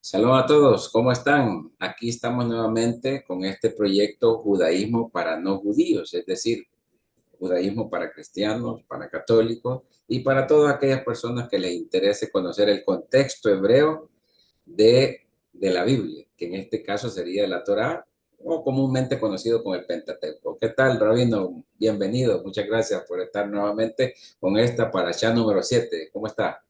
Saludos a todos, ¿cómo están? Aquí estamos nuevamente con este proyecto Judaísmo para no judíos, es decir, judaísmo para cristianos, para católicos y para todas aquellas personas que les interese conocer el contexto hebreo de la Biblia, que en este caso sería la Torá o comúnmente conocido como el Pentateuco. ¿Qué tal, Rabino? Bienvenido, muchas gracias por estar nuevamente con esta parashá número 7. ¿Cómo está?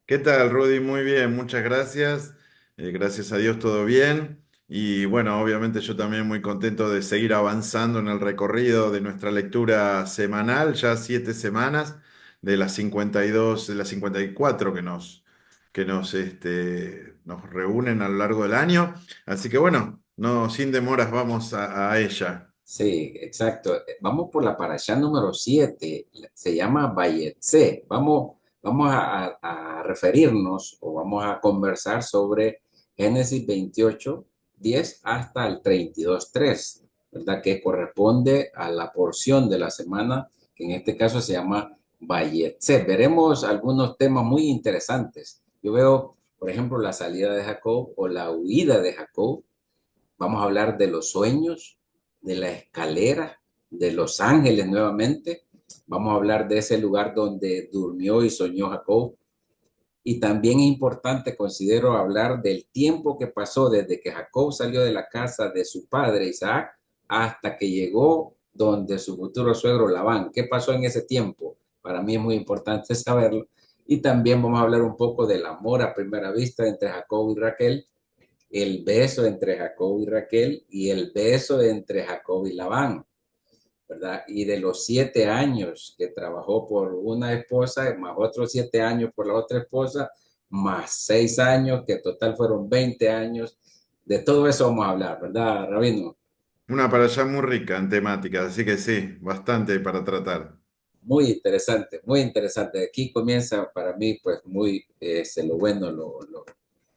¿Qué tal, Rudy? Muy bien, muchas gracias. Gracias a Dios todo bien. Y bueno, obviamente yo también muy contento de seguir avanzando en el recorrido de nuestra lectura semanal, ya 7 semanas de las 52, de las 54 que nos reúnen a lo largo del año. Así que bueno, no, sin demoras vamos a ella. Sí, exacto. Vamos por la parashá número 7. Se llama Vayetse. Vamos a referirnos o vamos a conversar sobre Génesis 28, 10 hasta el 32, 3, ¿verdad? Que corresponde a la porción de la semana, que en este caso se llama Vayetse. Veremos algunos temas muy interesantes. Yo veo, por ejemplo, la salida de Jacob o la huida de Jacob. Vamos a hablar de los sueños, de la escalera, de los ángeles nuevamente. Vamos a hablar de ese lugar donde durmió y soñó Jacob. Y también es importante, considero, hablar del tiempo que pasó desde que Jacob salió de la casa de su padre Isaac hasta que llegó donde su futuro suegro Labán. ¿Qué pasó en ese tiempo? Para mí es muy importante saberlo. Y también vamos a hablar un poco del amor a primera vista entre Jacob y Raquel, el beso entre Jacob y Raquel y el beso entre Jacob y Labán, ¿verdad? Y de los 7 años que trabajó por una esposa, más otros 7 años por la otra esposa, más 6 años, que total fueron 20 años. De todo eso vamos a hablar, ¿verdad, Rabino? Una para allá muy rica en temáticas, así que sí, bastante para tratar. Muy interesante, muy interesante. Aquí comienza para mí, pues, muy lo bueno,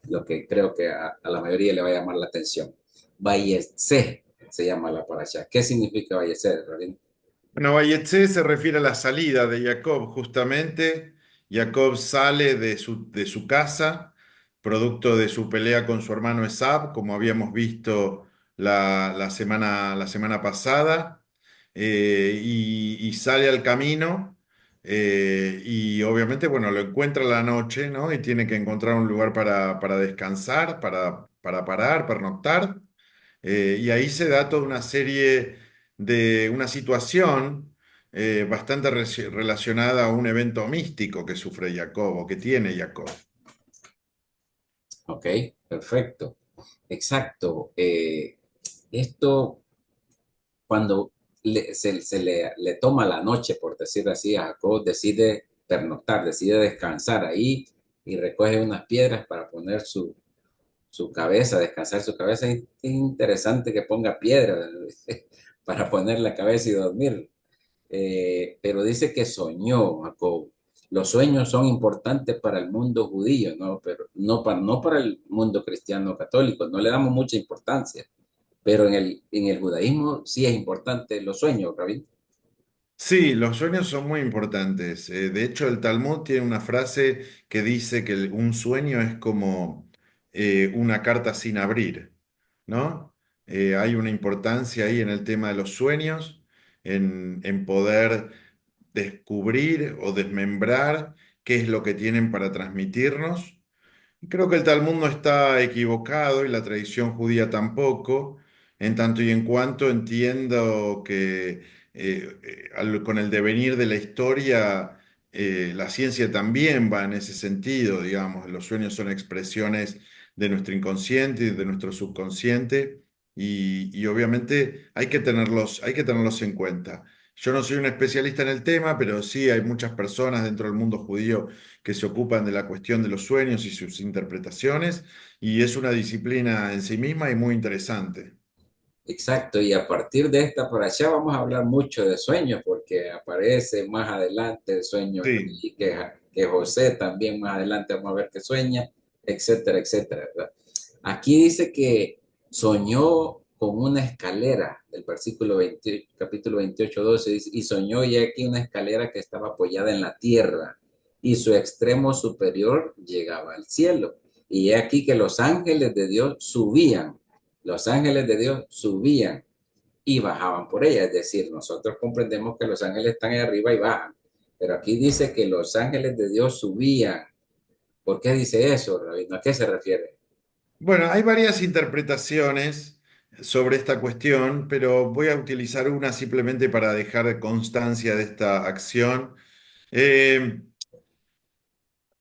lo que creo que a la mayoría le va a llamar la atención. Vallece se llama la parasha. ¿Qué significa Vallece, Rabino? Bueno, Vayetse se refiere a la salida de Jacob, justamente. Jacob sale de su casa, producto de su pelea con su hermano Esab, como habíamos visto la semana pasada, y sale al camino, y obviamente, bueno, lo encuentra a la noche, ¿no? Y tiene que encontrar un lugar para descansar, para parar, pernoctar. Y ahí se da toda una serie de una situación bastante relacionada a un evento místico que sufre Jacob o que tiene Jacob. Ok, perfecto. Exacto. Esto, cuando le toma la noche, por decir así, a Jacob decide pernoctar, decide descansar ahí y recoge unas piedras para poner su cabeza, descansar su cabeza. Es interesante que ponga piedra para poner la cabeza y dormir. Pero dice que soñó Jacob. Los sueños son importantes para el mundo judío, ¿no? Pero no para el mundo cristiano católico, no le damos mucha importancia. Pero en el judaísmo sí es importante los sueños, Rabí. Sí, los sueños son muy importantes. De hecho, el Talmud tiene una frase que dice que un sueño es como una carta sin abrir, ¿no? Hay una importancia ahí en el tema de los sueños, en poder descubrir o desmembrar qué es lo que tienen para transmitirnos. Y creo que el Talmud no está equivocado y la tradición judía tampoco, en tanto y en cuanto entiendo que con el devenir de la historia, la ciencia también va en ese sentido, digamos, los sueños son expresiones de nuestro inconsciente y de nuestro subconsciente y obviamente hay que tenerlos en cuenta. Yo no soy un especialista en el tema, pero sí hay muchas personas dentro del mundo judío que se ocupan de la cuestión de los sueños y sus interpretaciones, y es una disciplina en sí misma y muy interesante. Exacto, y a partir de esta por allá vamos a hablar mucho de sueños, porque aparece más adelante el sueño Sí, aquí, que José también más adelante vamos a ver que sueña, etcétera, etcétera, ¿verdad? Aquí dice que soñó con una escalera, del versículo 20, capítulo 28, 12, dice, y soñó ya aquí una escalera que estaba apoyada en la tierra, y su extremo superior llegaba al cielo. Y he aquí que los ángeles de Dios subían, los ángeles de Dios subían y bajaban por ella. Es decir, nosotros comprendemos que los ángeles están ahí arriba y bajan, pero aquí dice que los ángeles de Dios subían. ¿Por qué dice eso, Rabino? ¿A qué se refiere? Bueno, hay varias interpretaciones sobre esta cuestión, pero voy a utilizar una simplemente para dejar constancia de esta acción. Eh,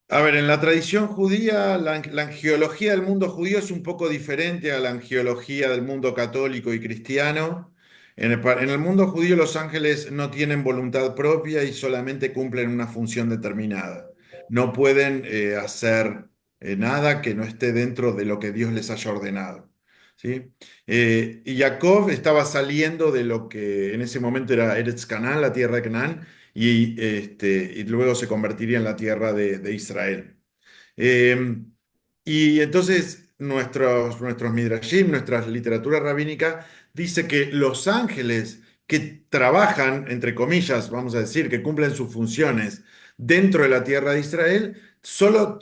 A ver, en la tradición judía, la angiología del mundo judío es un poco diferente a la angiología del mundo católico y cristiano. En el mundo judío los ángeles no tienen voluntad propia y solamente cumplen una función determinada. No pueden hacer nada que no esté dentro de lo que Dios les haya ordenado. ¿Sí? Y Jacob estaba saliendo de lo que en ese momento era Eretz Canaán, la tierra de Canaán, y luego se convertiría en la tierra de Israel. Eh, y entonces nuestros Midrashim, nuestra literatura rabínica, dice que los ángeles que trabajan, entre comillas, vamos a decir, que cumplen sus funciones dentro de la tierra de Israel, solo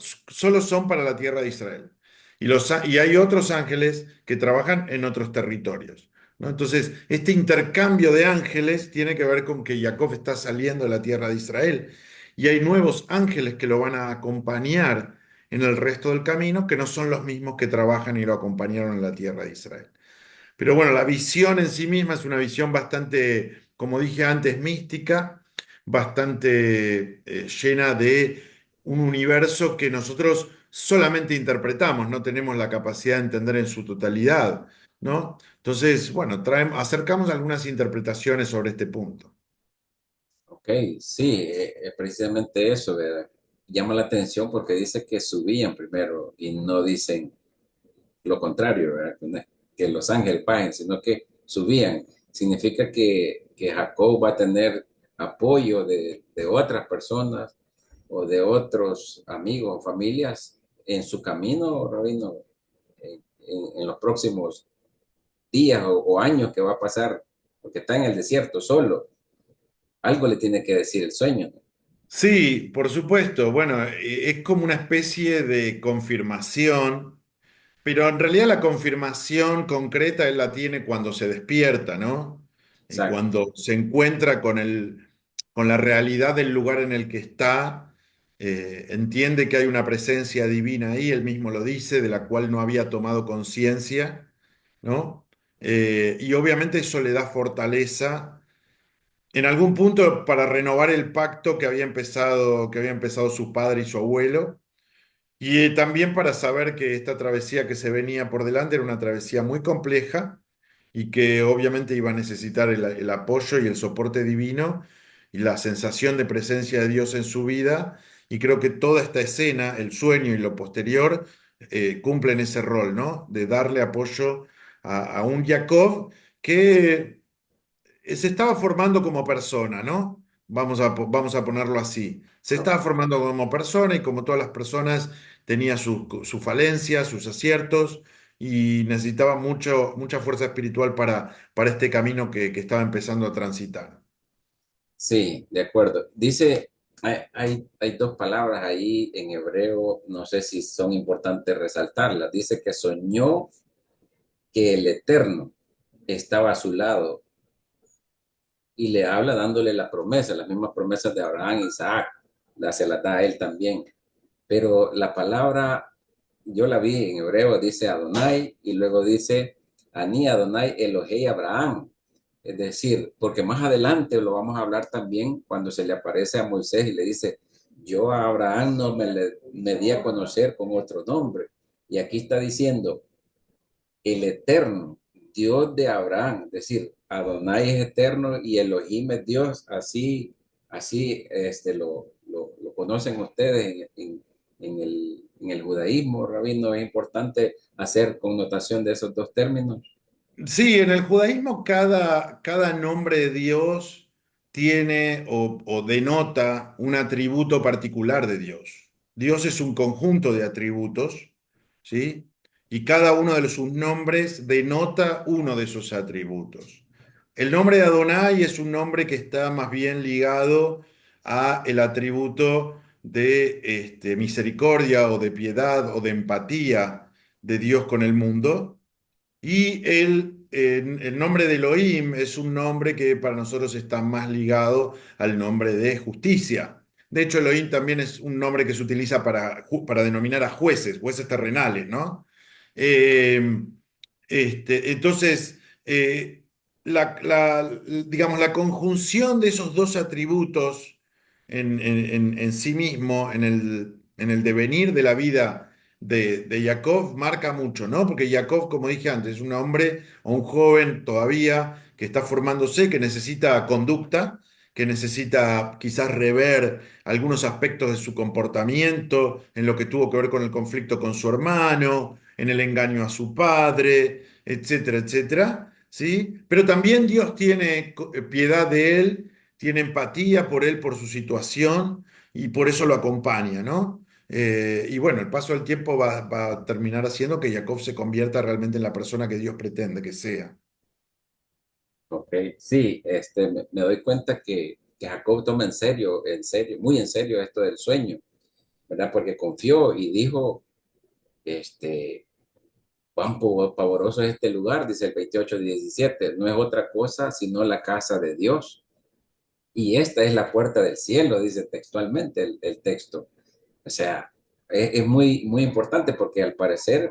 son para la tierra de Israel. Y hay otros ángeles que trabajan en otros territorios. ¿No? Entonces, este intercambio de ángeles tiene que ver con que Jacob está saliendo de la tierra de Israel y hay nuevos ángeles que lo van a acompañar en el resto del camino, que no son los mismos que trabajan y lo acompañaron en la tierra de Israel. Pero bueno, la visión en sí misma es una visión bastante, como dije antes, mística, bastante llena de un universo que nosotros solamente interpretamos, no tenemos la capacidad de entender en su totalidad, ¿no? Entonces, bueno, acercamos algunas interpretaciones sobre este punto. Ok, sí, es precisamente eso, ¿verdad? Llama la atención porque dice que subían primero y no dicen lo contrario, ¿verdad? Que los ángeles bajen, sino que subían. Significa que Jacob va a tener apoyo de otras personas o de otros amigos o familias en su camino, Rabino, en los próximos días o años que va a pasar, porque está en el desierto solo. Algo le tiene que decir el sueño, ¿no? Sí, por supuesto. Bueno, es como una especie de confirmación. Pero en realidad la confirmación concreta él la tiene cuando se despierta, ¿no? Exacto. Cuando se encuentra con la realidad del lugar en el que está, entiende que hay una presencia divina ahí, él mismo lo dice, de la cual no había tomado conciencia, ¿no? Y obviamente eso le da fortaleza en algún punto para renovar el pacto que había empezado su padre y su abuelo y también para saber que esta travesía que se venía por delante era una travesía muy compleja y que obviamente iba a necesitar el apoyo y el soporte divino y la sensación de presencia de Dios en su vida. Y creo que toda esta escena, el sueño y lo posterior, cumplen ese rol, ¿no? De darle apoyo a un Jacob que se estaba formando como persona, ¿no? Vamos a ponerlo así. Se estaba formando como persona y como todas las personas tenía sus falencias, sus aciertos y necesitaba mucha fuerza espiritual para este camino que estaba empezando a transitar. Sí, de acuerdo. Dice, hay dos palabras ahí en hebreo, no sé si son importantes resaltarlas. Dice que soñó que el Eterno estaba a su lado y le habla dándole la promesa, las mismas promesas de Abraham, Isaac, se las da a él también. Pero la palabra, yo la vi en hebreo, dice Adonai y luego dice Ani Adonai Elohei Abraham. Es decir, porque más adelante lo vamos a hablar también cuando se le aparece a Moisés y le dice, yo a Abraham no me di a conocer con otro nombre. Y aquí está diciendo, el eterno, Dios de Abraham, es decir, Adonai es eterno y Elohim es Dios, así lo conocen ustedes en el judaísmo, Rabino, es importante hacer connotación de esos dos términos. Sí, en el judaísmo cada nombre de Dios tiene o denota un atributo particular de Dios. Dios es un conjunto de atributos, ¿sí? Y cada uno de sus nombres denota uno de esos atributos. El nombre de Adonai es un nombre que está más bien ligado a el atributo de misericordia o de piedad o de empatía de Dios con el mundo. Y el nombre de Elohim es un nombre que para nosotros está más ligado al nombre de justicia. De hecho, Elohim también es un nombre que se utiliza para denominar a jueces, jueces terrenales, ¿no? Eh, entonces, digamos, la conjunción de esos dos atributos en sí mismo, en el devenir de la vida de Jacob marca mucho, ¿no? Porque Jacob, como dije antes, es un hombre o un joven todavía que está formándose, que necesita conducta, que necesita quizás rever algunos aspectos de su comportamiento, en lo que tuvo que ver con el conflicto con su hermano, en el engaño a su padre, etcétera, etcétera, ¿sí? Pero también Dios tiene piedad de él, tiene empatía por él, por su situación, y por eso lo acompaña, ¿no? Y bueno, el paso del tiempo va a terminar haciendo que Jacob se convierta realmente en la persona que Dios pretende que sea. Ok, sí, me doy cuenta que Jacob toma en serio, muy en serio esto del sueño, ¿verdad? Porque confió y dijo, este, cuán pavoroso es este lugar, dice el 28:17, no es otra cosa sino la casa de Dios. Y esta es la puerta del cielo, dice textualmente el texto. O sea, es muy, muy importante porque al parecer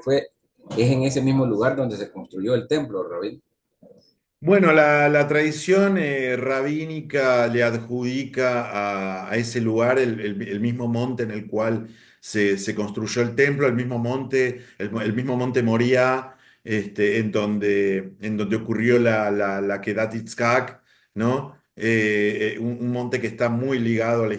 es en ese mismo lugar donde se construyó el templo, Rabí. Bueno, la tradición rabínica le adjudica a ese lugar el mismo monte en el cual se construyó el templo, el mismo monte, el mismo monte Moriah, en donde ocurrió la Kedat Yitzhak, ¿no? Un monte que está muy ligado a la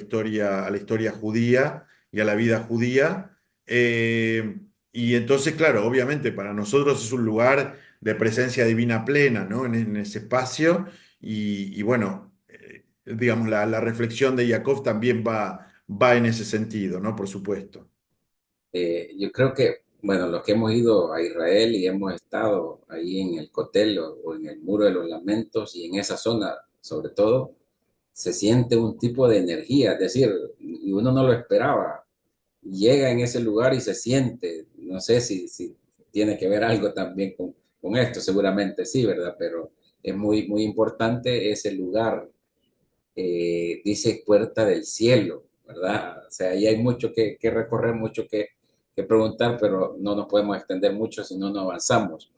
historia judía y a la vida judía. Y entonces, claro, obviamente para nosotros es un lugar de presencia divina plena, ¿no? En ese espacio. Y bueno, digamos, la reflexión de Jacob también va en ese sentido, ¿no? Por supuesto. Yo creo que, bueno, los que hemos ido a Israel y hemos estado ahí en el Cotel o en el Muro de los Lamentos y en esa zona, sobre todo, se siente un tipo de energía, es decir, y uno no lo esperaba. Llega en ese lugar y se siente, no sé si tiene que ver algo también con esto, seguramente sí, ¿verdad? Pero es muy, muy importante ese lugar, dice puerta del cielo, ¿verdad? O sea, ahí hay mucho que recorrer, mucho que preguntar, pero no nos podemos extender mucho si no, no avanzamos.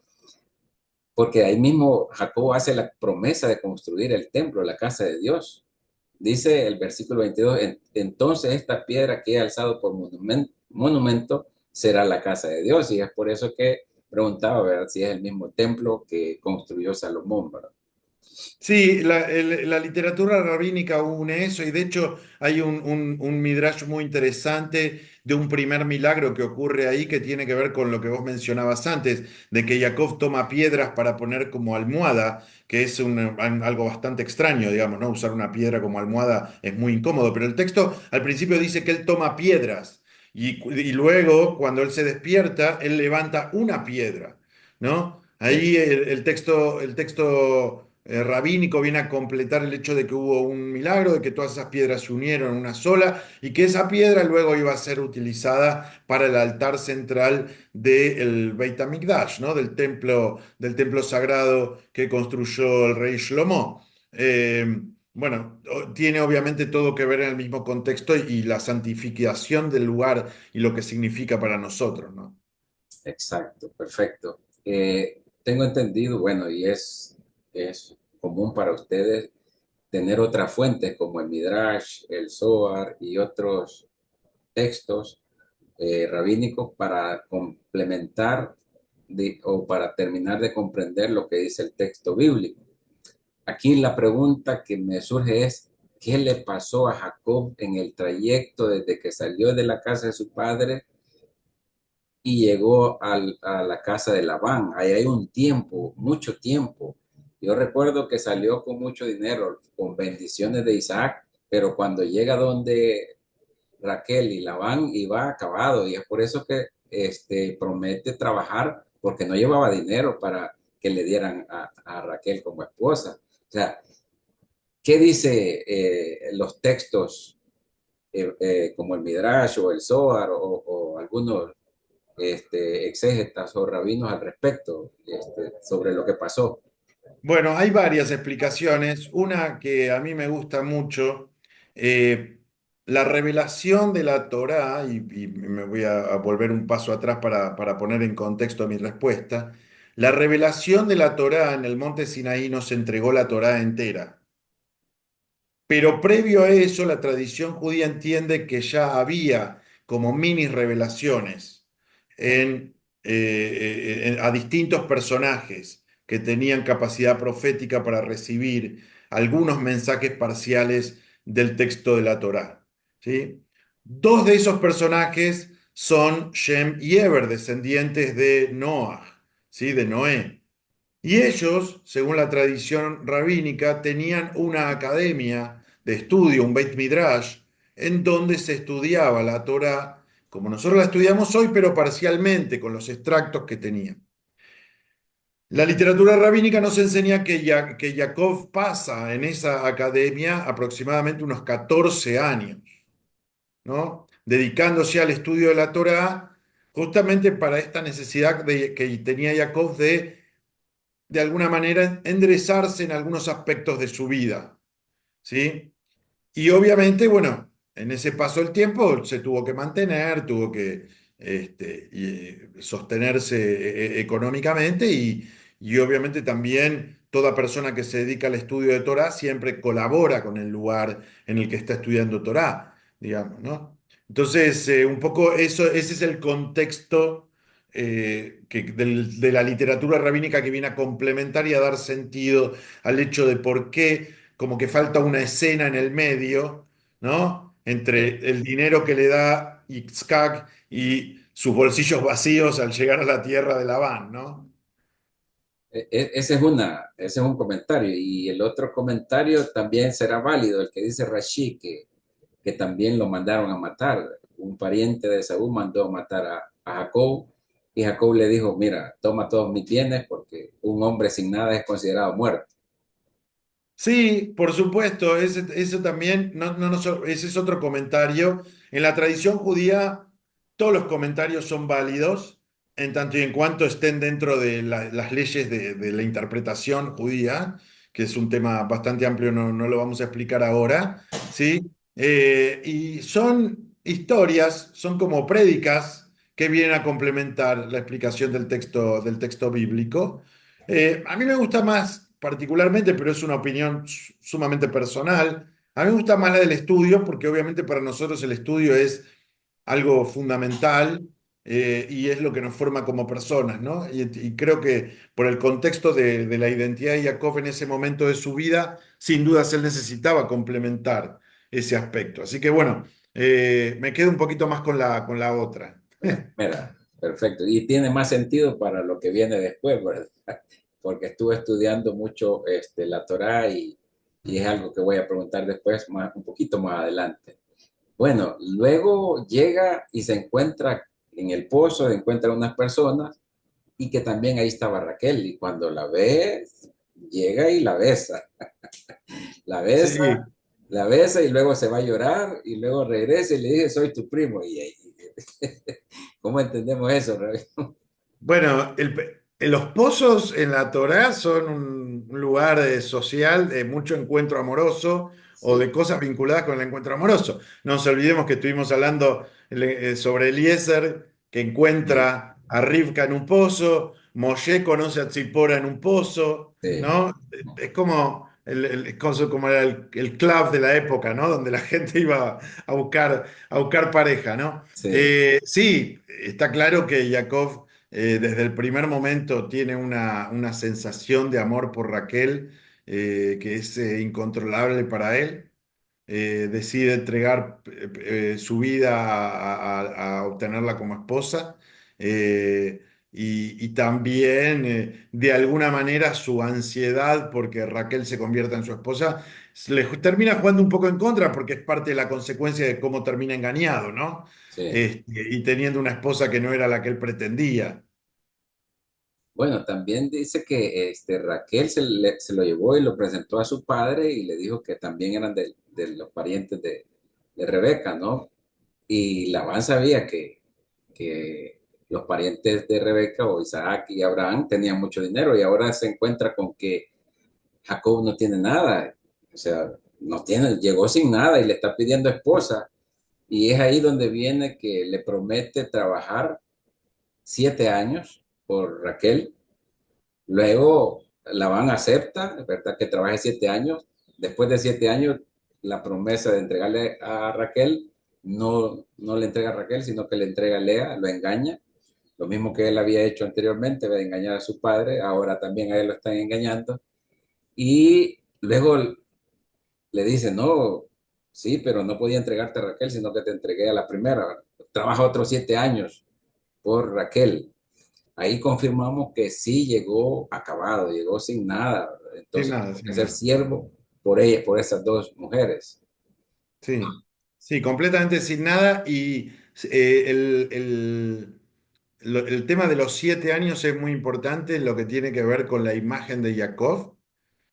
Porque ahí mismo Jacobo hace la promesa de construir el templo, la casa de Dios. Dice el versículo 22, entonces esta piedra que he alzado por monumento será la casa de Dios. Y es por eso que preguntaba, ¿verdad? Si es el mismo templo que construyó Salomón, ¿verdad? Sí, la literatura rabínica une eso y de hecho hay un midrash muy interesante de un primer milagro que ocurre ahí que tiene que ver con lo que vos mencionabas antes, de que Jacob toma piedras para poner como almohada, que es algo bastante extraño, digamos, ¿no? Usar una piedra como almohada es muy incómodo, pero el texto al principio dice que él toma piedras y luego cuando él se despierta, él levanta una piedra, ¿no? Sí, Ahí el texto rabínico viene a completar el hecho de que hubo un milagro, de que todas esas piedras se unieron en una sola y que esa piedra luego iba a ser utilizada para el altar central del Beit HaMikdash, ¿no? Del templo sagrado que construyó el rey Shlomo. Bueno, tiene obviamente todo que ver en el mismo contexto y la santificación del lugar y lo que significa para nosotros, ¿no? exacto, perfecto. Tengo entendido, bueno, y es común para ustedes tener otras fuentes como el Midrash, el Zohar y otros textos rabínicos para complementar o para terminar de comprender lo que dice el texto bíblico. Aquí la pregunta que me surge es, ¿qué le pasó a Jacob en el trayecto desde que salió de la casa de su padre y llegó a la casa de Labán? Ahí hay un tiempo, mucho tiempo. Yo recuerdo que salió con mucho dinero, con bendiciones de Isaac, pero cuando llega donde Raquel y Labán iba acabado y es por eso que promete trabajar porque no llevaba dinero para que le dieran a Raquel como esposa. O sea, ¿qué dice los textos como el Midrash o el Zohar o algunos exégetas o rabinos al respecto sobre lo que pasó. Bueno, hay varias explicaciones. Una que a mí me gusta mucho, eh, la revelación de la Torá, y me voy a volver un paso atrás para poner en contexto mi respuesta. La revelación de la Torá en el monte Sinaí nos entregó la Torá entera. Pero previo a eso, la tradición judía entiende que ya había como mini revelaciones a distintos personajes que tenían capacidad profética para recibir algunos mensajes parciales del texto de la Torá. ¿Sí? Dos de esos personajes son Shem y Eber, descendientes de Noah, ¿sí? De Noé. Y ellos, según la tradición rabínica, tenían una academia de estudio, un Beit Midrash, en donde se estudiaba la Torá, como nosotros la estudiamos hoy, pero parcialmente, con los extractos que tenían. La literatura rabínica nos enseña que Jacob pasa en esa academia aproximadamente unos 14 años, ¿no? Dedicándose al estudio de la Torá, justamente para esta necesidad que tenía Jacob de alguna manera enderezarse en algunos aspectos de su vida, ¿sí? Y obviamente, bueno, en ese paso del tiempo se tuvo que mantener, tuvo que sostenerse económicamente y obviamente también toda persona que se dedica al estudio de Torah siempre colabora con el lugar en el que está estudiando Torah, digamos, ¿no? Entonces, un poco eso, ese es el contexto de la literatura rabínica que viene a complementar y a dar sentido al hecho de por qué como que falta una escena en el medio, ¿no? Eh, Entre el dinero que le da Itzhak y sus bolsillos vacíos al llegar a la tierra de Labán, ¿no? ese es un comentario. Y el otro comentario también será válido, el que dice Rashi, que también lo mandaron a matar. Un pariente de Saúl mandó a matar a Jacob y Jacob le dijo, mira, toma todos mis bienes porque un hombre sin nada es considerado muerto. Sí, por supuesto, eso también, ese es otro comentario. En la tradición judía, todos los comentarios son válidos, en tanto y en cuanto estén dentro de las leyes de la interpretación judía, que es un tema bastante amplio, no lo vamos a explicar ahora, ¿sí? Y son historias, son como prédicas que vienen a complementar la explicación del texto bíblico. A mí me gusta más particularmente, pero es una opinión sumamente personal. A mí me gusta más la del estudio, porque obviamente para nosotros el estudio es algo fundamental y es lo que nos forma como personas, ¿no? Y creo que por el contexto de la identidad de Jacob en ese momento de su vida, sin dudas él necesitaba complementar ese aspecto. Así que bueno, me quedo un poquito más con la otra. Mira, perfecto. Y tiene más sentido para lo que viene después, ¿verdad? Porque estuve estudiando mucho la Torá y es algo que voy a preguntar después, un poquito más adelante. Bueno, luego llega y se encuentra en el pozo, encuentra unas personas y que también ahí estaba Raquel y cuando la ve, llega y la besa, la besa, Sí, la besa y luego se va a llorar y luego regresa y le dice, soy tu primo. ¿Cómo entendemos eso, Raquel? bueno, los pozos en la Torá son un lugar social de mucho encuentro amoroso o de Sí, cosas vinculadas con el encuentro amoroso. No nos olvidemos que estuvimos hablando sobre Eliezer, que sí, encuentra a Rivka en un pozo, Moshe conoce a Tzipora en un pozo, sí, ¿no? Es como como era el club de la época, ¿no? Donde la gente iba a buscar pareja, ¿no? sí. Sí, está claro que Jacob desde el primer momento tiene una sensación de amor por Raquel que es incontrolable para él. Decide entregar su vida a obtenerla como esposa y también de alguna manera su ansiedad porque Raquel se convierta en su esposa le termina jugando un poco en contra porque es parte de la consecuencia de cómo termina engañado, ¿no? Sí. Y teniendo una esposa que no era la que él pretendía. Bueno, también dice que Raquel se lo llevó y lo presentó a su padre y le dijo que también eran de los parientes de Rebeca, ¿no? Y Labán sabía que los parientes de Rebeca o Isaac y Abraham tenían mucho dinero y ahora se encuentra con que Jacob no tiene nada, o sea, no tiene, llegó sin nada y le está pidiendo esposa. Y es ahí donde viene que le promete trabajar 7 años por Raquel. Luego Labán acepta, es verdad que trabaje 7 años. Después de 7 años, la promesa de entregarle a Raquel no le entrega a Raquel, sino que le entrega a Lea, lo engaña. Lo mismo que él había hecho anteriormente, de engañar a su padre, ahora también a él lo están engañando. Y luego le dice, no, sí, pero no podía entregarte a Raquel, sino que te entregué a la primera. Trabaja otros 7 años por Raquel. Ahí confirmamos que sí llegó acabado, llegó sin nada. Sin Entonces nada, tuvo que sin ser nada. siervo por ella, por esas dos mujeres. Sí, sí, completamente sin nada. Y el tema de los 7 años es muy importante en lo que tiene que ver con la imagen de Jacob.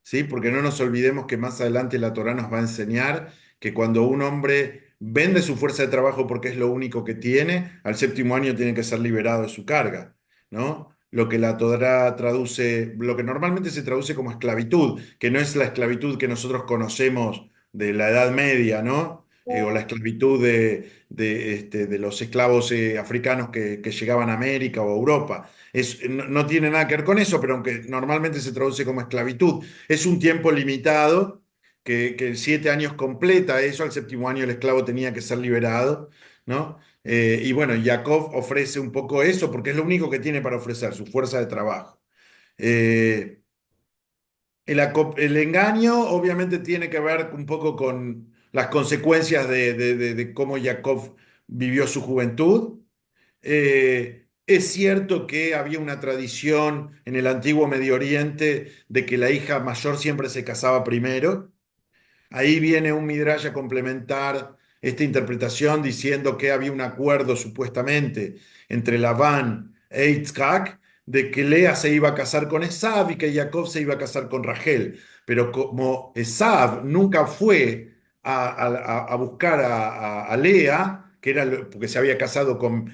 ¿Sí? Porque no nos olvidemos que más adelante la Torá nos va a enseñar que cuando un hombre vende su fuerza de trabajo porque es lo único que tiene, al séptimo año tiene que ser liberado de su carga, ¿no? Lo que la Torá traduce, lo que normalmente se traduce como esclavitud, que no es la esclavitud que nosotros conocemos de la Edad Media, ¿no? O la esclavitud de los esclavos africanos que llegaban a América o a Europa. No tiene nada que ver con eso, pero aunque normalmente se traduce como esclavitud, es un tiempo limitado, que 7 años completa eso, al séptimo año el esclavo tenía que ser liberado, ¿no? Y bueno, Jacob ofrece un poco eso porque es lo único que tiene para ofrecer, su fuerza de trabajo. Eh, el engaño obviamente tiene que ver un poco con las consecuencias de cómo Jacob vivió su juventud. Es cierto que había una tradición en el antiguo Medio Oriente de que la hija mayor siempre se casaba primero. Ahí viene un midrash a complementar esta interpretación diciendo que había un acuerdo supuestamente entre Labán e Yitzhak de que Lea se iba a casar con Esav y que Jacob se iba a casar con Rachel. Pero como Esav nunca fue a buscar a Lea, que era porque se había casado con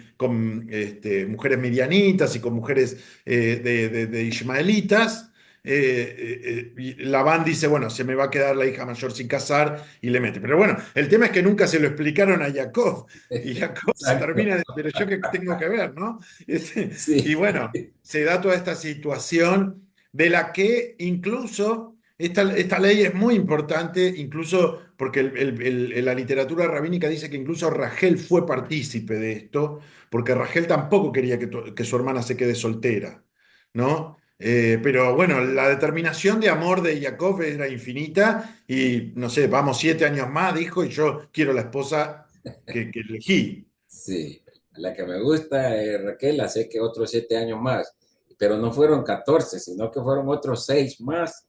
mujeres midianitas y con mujeres de ismaelitas, y Labán dice, bueno, se me va a quedar la hija mayor sin casar y le mete. Pero bueno, el tema es que nunca se lo explicaron a Jacob y Jacob se Exacto. termina, pero yo qué tengo que ver, ¿no? Y Sí, bueno, se da toda esta situación de la que incluso esta ley es muy importante, incluso porque la literatura rabínica dice que incluso Rachel fue partícipe de esto, porque Rachel tampoco quería que su hermana se quede soltera, ¿no? Pero bueno, la determinación de amor de Jacob era infinita y no sé, vamos 7 años más, dijo, y yo quiero la esposa que elegí. sí. La que me gusta, Raquel, la sé que otros 7 años más, pero no fueron 14, sino que fueron otros 6 más.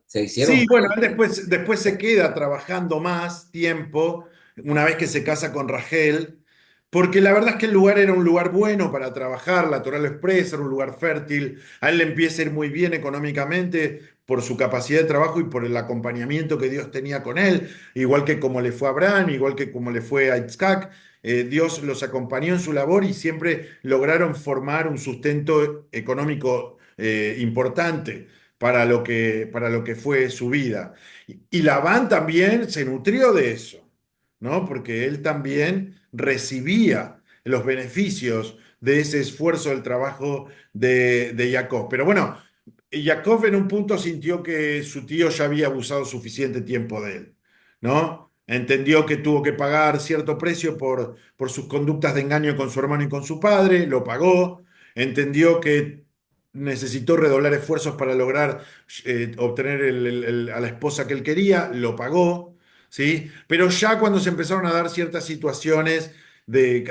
Se hicieron Sí, bueno, él 20. después se queda trabajando más tiempo, una vez que se casa con Rachel, porque la verdad es que el lugar era un lugar bueno para trabajar, la Torá lo expresa, era un lugar fértil, a él le empieza a ir muy bien económicamente por su capacidad de trabajo y por el acompañamiento que Dios tenía con él, igual que como le fue a Abraham, igual que como le fue a Isaac, Dios los acompañó en su labor y siempre lograron formar un sustento económico importante para lo que fue su vida. Y Labán también se nutrió de eso, ¿no? Porque él también recibía los beneficios de ese esfuerzo del trabajo de Jacob. Pero bueno, Jacob en un punto sintió que su tío ya había abusado suficiente tiempo de él, ¿no? Entendió que tuvo que pagar cierto precio por sus conductas de engaño con su hermano y con su padre, lo pagó. Entendió que necesitó redoblar esfuerzos para lograr obtener a la esposa que él quería, lo pagó, ¿sí? Pero ya cuando se empezaron a dar ciertas situaciones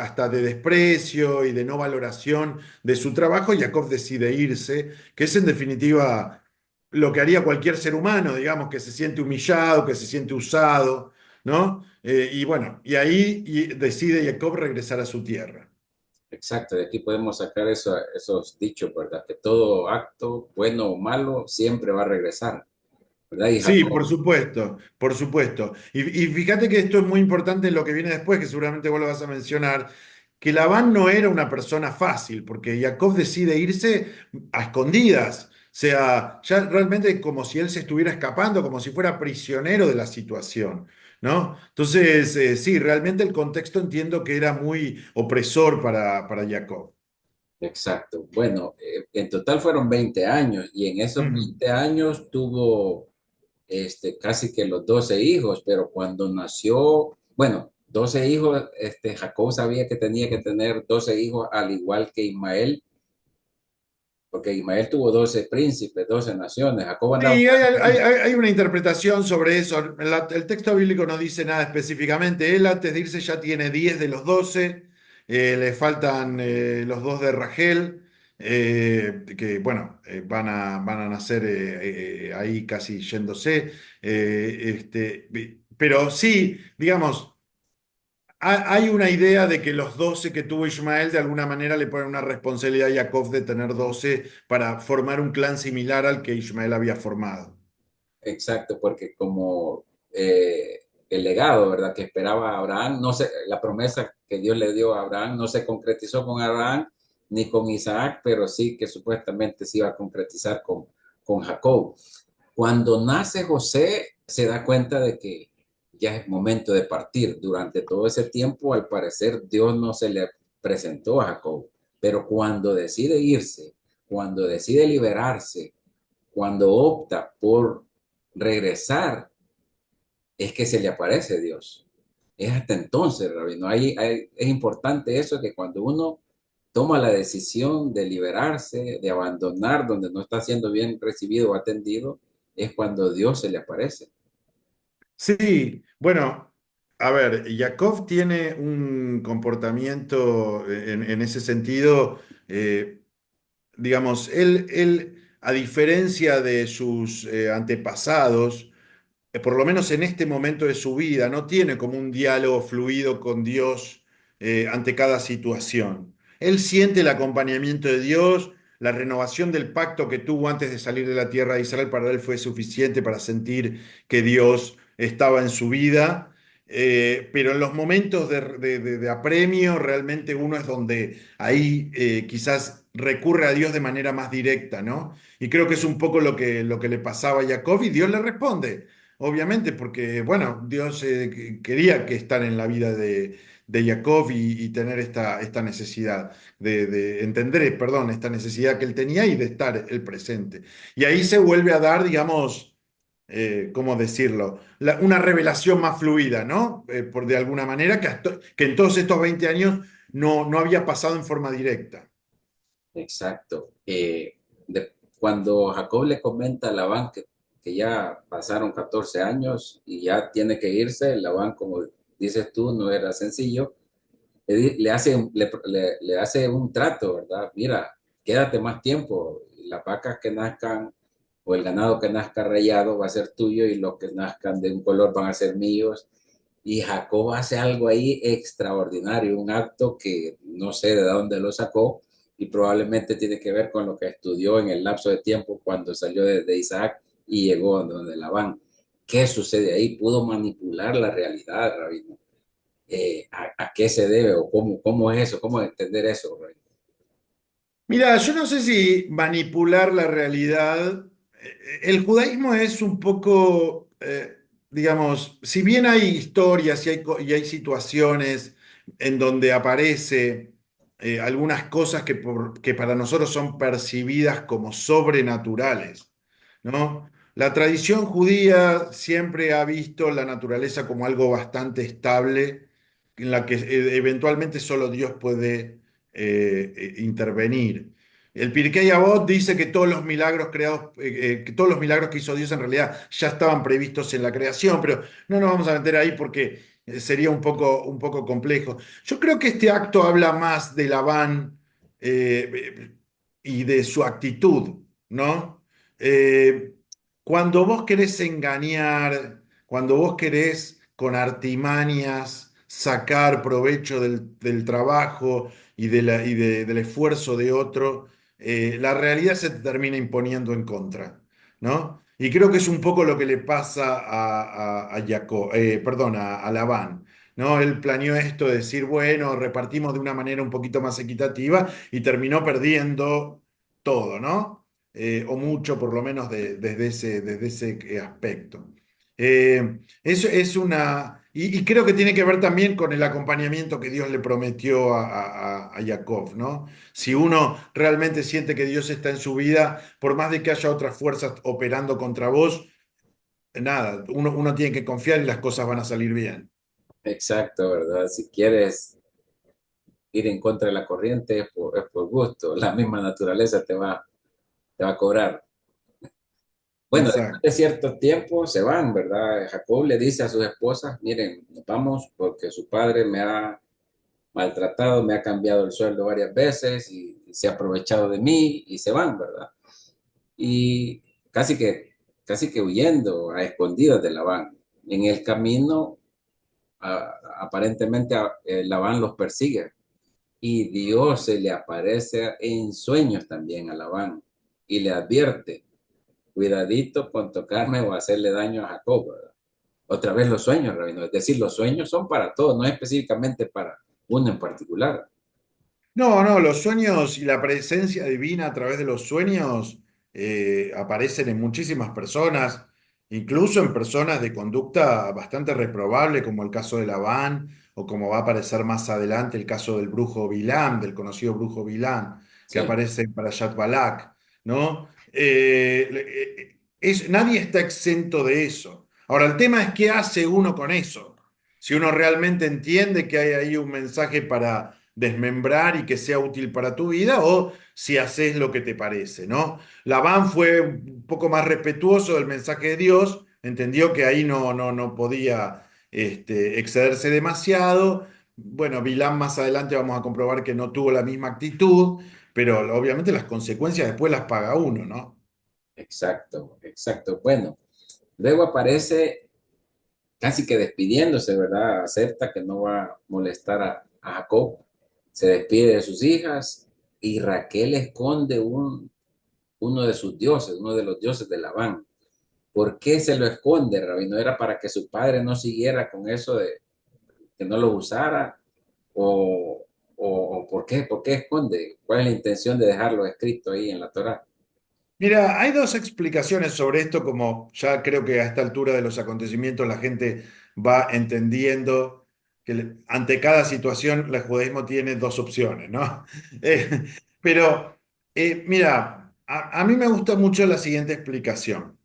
hasta de desprecio y de no valoración de su trabajo, Jacob decide irse, que es en definitiva lo que haría cualquier ser humano, digamos, que se siente humillado, que se siente usado, ¿no? Y bueno, y ahí decide Jacob regresar a su tierra. Exacto, de aquí podemos sacar esos dichos, ¿verdad? Que todo acto, bueno o malo, siempre va a regresar. ¿verdad? Y Sí, por Jacob, supuesto, por supuesto. Y fíjate que esto es muy importante en lo que viene después, que seguramente vos lo vas a mencionar, que Labán no era una persona fácil, porque Jacob decide irse a escondidas. O sea, ya realmente como si él se estuviera escapando, como si fuera prisionero de la situación, ¿no? Entonces, sí, realmente el contexto entiendo que era muy opresor para Jacob. exacto. Bueno, en total fueron 20 años y en esos Ujú. 20 años tuvo casi que los 12 hijos, pero cuando nació, bueno, 12 hijos, Jacob sabía que tenía que tener 12 hijos al igual que Ismael, porque Ismael tuvo 12 príncipes, 12 naciones. Jacob Sí, andaba hay una interpretación sobre eso. El texto bíblico no dice nada específicamente. Él antes de irse ya tiene 10 de los 12. Le faltan los dos de Rachel, que bueno, van a nacer ahí casi yéndose. Pero sí, digamos, hay una idea de que los 12 que tuvo Ismael de alguna manera le ponen una responsabilidad a Jacob de tener 12 para formar un clan similar al que Ismael había formado. exacto, porque como el legado, ¿verdad? Que esperaba Abraham, no se, la promesa que Dios le dio a Abraham no se concretizó con Abraham ni con Isaac, pero sí que supuestamente se iba a concretizar con Jacob. Cuando nace José, se da cuenta de que ya es momento de partir. Durante todo ese tiempo, al parecer, Dios no se le presentó a Jacob, pero cuando decide irse, cuando decide liberarse, cuando opta por regresar, es que se le aparece Dios. Es hasta entonces, Rabino. Es importante eso, que cuando uno toma la decisión de liberarse, de abandonar donde no está siendo bien recibido o atendido, es cuando Dios se le aparece. Sí, bueno, a ver, Jacob tiene un comportamiento en ese sentido, digamos, él, a diferencia de sus antepasados, por lo menos en este momento de su vida, no tiene como un diálogo fluido con Dios ante cada situación. Él siente el acompañamiento de Dios, la renovación del pacto que tuvo antes de salir de la tierra de Israel para él fue suficiente para sentir que Dios estaba en su vida. Pero en los momentos de apremio, realmente uno es donde ahí quizás recurre a Dios de manera más directa, ¿no? Y creo que es un poco lo que le pasaba a Jacob y Dios le responde. Obviamente, porque, bueno, Dios quería que estar en la vida de Jacob y tener esta necesidad, de entender, perdón, esta necesidad que él tenía y de estar el presente. Y ahí se vuelve a dar, digamos, ¿cómo decirlo? Una revelación más fluida, ¿no? Por de alguna manera, que en todos estos 20 años no había pasado en forma directa. Exacto. Cuando Jacob le comenta a Labán que ya pasaron 14 años y ya tiene que irse, Labán, como dices tú, no era sencillo, le hace un trato, ¿verdad? Mira, quédate más tiempo, las vacas que nazcan o el ganado que nazca rayado va a ser tuyo y los que nazcan de un color van a ser míos. Y Jacob hace algo ahí extraordinario, un acto que no sé de dónde lo sacó y probablemente tiene que ver con lo que estudió en el lapso de tiempo cuando salió de Isaac y llegó a donde Labán. ¿Qué sucede ahí? Pudo manipular la realidad, Rabino. A qué se debe o cómo es eso, cómo entender eso, Rabino. Mira, yo no sé si manipular la realidad. El judaísmo es un poco, digamos, si bien hay historias y hay situaciones en donde aparece algunas cosas que para nosotros son percibidas como sobrenaturales, ¿no? La tradición judía siempre ha visto la naturaleza como algo bastante estable, en la que eventualmente solo Dios puede intervenir. El Pirkei Avot dice que todos los milagros creados, que todos los milagros que hizo Dios en realidad ya estaban previstos en la creación, pero no nos vamos a meter ahí porque sería un poco complejo. Yo creo que este acto habla más de Labán y de su actitud, ¿no? Eh, Cuando vos querés engañar, cuando vos querés con artimañas sacar provecho del trabajo del esfuerzo de otro, la realidad se te termina imponiendo en contra, ¿no? Y creo que es un poco lo que le pasa perdón, a Labán, ¿no? Él planeó esto de decir, bueno, repartimos de una manera un poquito más equitativa y terminó perdiendo todo, ¿no? O mucho, por lo menos, desde ese aspecto. Eso es una... y creo que tiene que ver también con el acompañamiento que Dios le prometió a Jacob, ¿no? Si uno realmente siente que Dios está en su vida, por más de que haya otras fuerzas operando contra vos, nada, uno tiene que confiar y las cosas van a salir bien. Exacto, ¿verdad? Si quieres ir en contra de la corriente es por gusto, la misma naturaleza te va a cobrar. Bueno, después Exacto. de cierto tiempo se van, ¿verdad? Jacob le dice a sus esposas, miren, nos vamos porque su padre me ha maltratado, me ha cambiado el sueldo varias veces y se ha aprovechado de mí y se van, ¿verdad? Y casi que, casi que huyendo a escondidas de Labán. En el camino, aparentemente, Labán los persigue y Dios se le aparece en sueños también a Labán y le advierte, cuidadito con tocarme o hacerle daño a Jacob, ¿verdad? Otra vez los sueños, Rabino. Es decir, los sueños son para todos, no específicamente para uno en particular. No, no, los sueños y la presencia divina a través de los sueños aparecen en muchísimas personas, incluso en personas de conducta bastante reprobable, como el caso de Labán, o como va a aparecer más adelante el caso del brujo Bilam, del conocido brujo Bilam, que Sí, aparece en Parashat Balak, ¿no? Nadie está exento de eso. Ahora, el tema es qué hace uno con eso. Si uno realmente entiende que hay ahí un mensaje para desmembrar y que sea útil para tu vida o si haces lo que te parece, ¿no? Labán fue un poco más respetuoso del mensaje de Dios, entendió que ahí no podía excederse demasiado. Bueno, Bilán más adelante vamos a comprobar que no tuvo la misma actitud, pero obviamente las consecuencias después las paga uno, ¿no? exacto, exacto. Bueno, luego aparece casi que despidiéndose, ¿verdad? Acepta que no va a molestar a Jacob, se despide de sus hijas y Raquel esconde uno de sus dioses, uno de los dioses de Labán. ¿Por qué se lo esconde, Rabino? ¿Era para que su padre no siguiera con eso de que no lo usara? ¿O, o por qué? ¿Por qué esconde? ¿Cuál es la intención de dejarlo escrito ahí en la Torá? Mira, hay dos explicaciones sobre esto, como ya creo que a esta altura de los acontecimientos la gente va entendiendo que ante cada situación el judaísmo tiene dos opciones, ¿no? Eh, pero, mira, a mí me gusta mucho la siguiente explicación.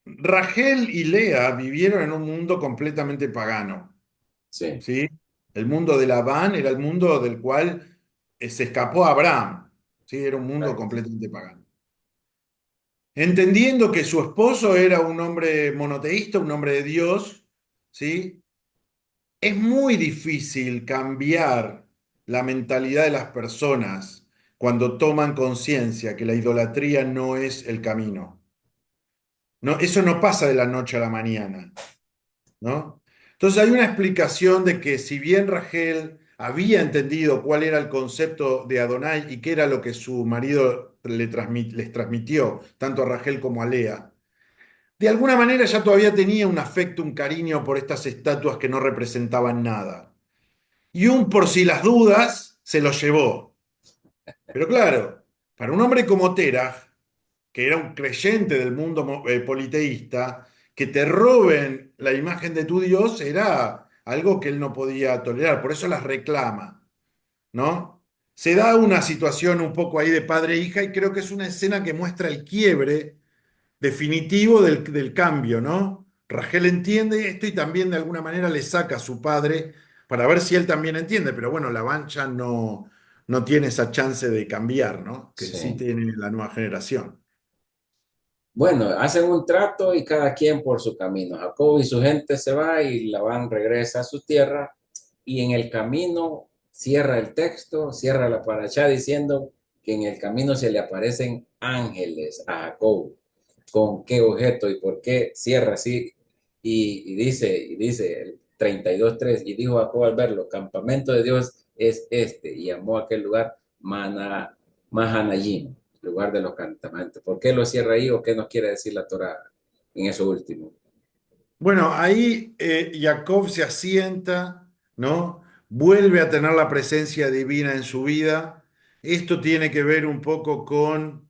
Rachel y Lea vivieron en un mundo completamente pagano, Sí, ¿sí? El mundo de Labán era el mundo del cual se escapó Abraham, ¿sí? Era un mundo exacto. completamente pagano. Entendiendo que su esposo era un hombre monoteísta, un hombre de Dios, ¿sí? Es muy difícil cambiar la mentalidad de las personas cuando toman conciencia que la idolatría no es el camino. No, eso no pasa de la noche a la mañana, ¿no? Entonces hay una explicación de que si bien Rachel había entendido cuál era el concepto de Adonai y qué era lo que su marido les transmitió, tanto a Rachel como a Lea, de alguna manera ella todavía tenía un afecto, un cariño por estas estatuas que no representaban nada. Y un por si las dudas se lo llevó. Pero claro, para un hombre como Terah, que era un creyente del mundo politeísta, que te roben la imagen de tu Dios era algo que él no podía tolerar. Por eso las reclama, ¿no? Se da una situación un poco ahí de padre e hija y creo que es una escena que muestra el quiebre definitivo del cambio, ¿no? Rachel entiende esto y también de alguna manera le saca a su padre para ver si él también entiende, pero bueno, la Bancha no tiene esa chance de cambiar, ¿no? Que sí Sí. tiene la nueva generación. Bueno, hacen un trato y cada quien por su camino. Jacob y su gente se va y Labán regresa a su tierra y en el camino cierra el texto, cierra la parashá diciendo que en el camino se le aparecen ángeles a Jacob. ¿Con qué objeto y por qué cierra así? Y dice el 32:3, y dijo Jacob al verlo, campamento de Dios es este, y llamó a aquel lugar Mahanayim. lugar de los campamentos. ¿Por qué lo cierra ahí o qué nos quiere decir la Torá en eso último? Bueno, ahí Jacob se asienta, ¿no? Vuelve a tener la presencia divina en su vida. Esto tiene que ver un poco con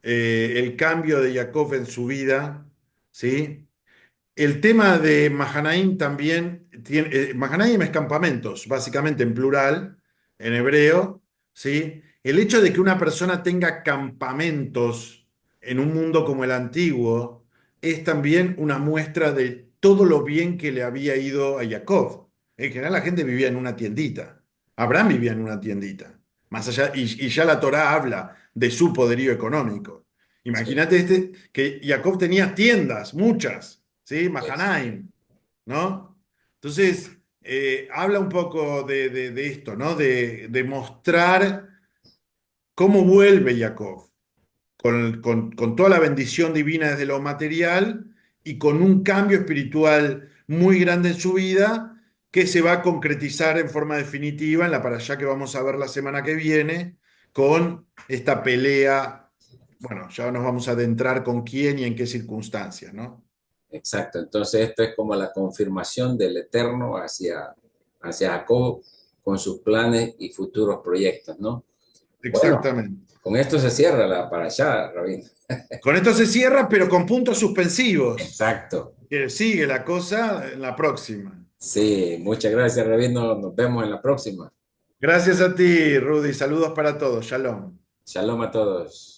el cambio de Jacob en su vida, ¿sí? El tema de Mahanaim también tiene, Mahanaim es campamentos, básicamente en plural, en hebreo, ¿sí? El hecho de que una persona tenga campamentos en un mundo como el antiguo es también una muestra de todo lo bien que le había ido a Jacob. En general la gente vivía en una tiendita. Abraham vivía en una tiendita. Más allá, y ya la Torá habla de su poderío económico. Sí, Imagínate que Jacob tenía tiendas, muchas. ¿Sí? es, Mahanaim, ¿no? Entonces, habla un poco de esto, ¿no? De mostrar cómo vuelve Jacob, con toda la bendición divina desde lo material y con un cambio espiritual muy grande en su vida que se va a concretizar en forma definitiva en la parashá que vamos a ver la semana que viene con esta pelea. Bueno, ya nos vamos a adentrar con quién y en qué circunstancias, ¿no? exacto. Entonces esto es como la confirmación del Eterno hacia Jacob con sus planes y futuros proyectos, ¿no? Bueno, Exactamente. con esto se cierra la parashá, Rabino. Con esto se cierra, pero con puntos suspensivos. Exacto. Que sigue la cosa en la próxima. Sí, muchas gracias, Rabino. Nos vemos en la próxima. Gracias a ti, Rudy. Saludos para todos. Shalom. Shalom a todos.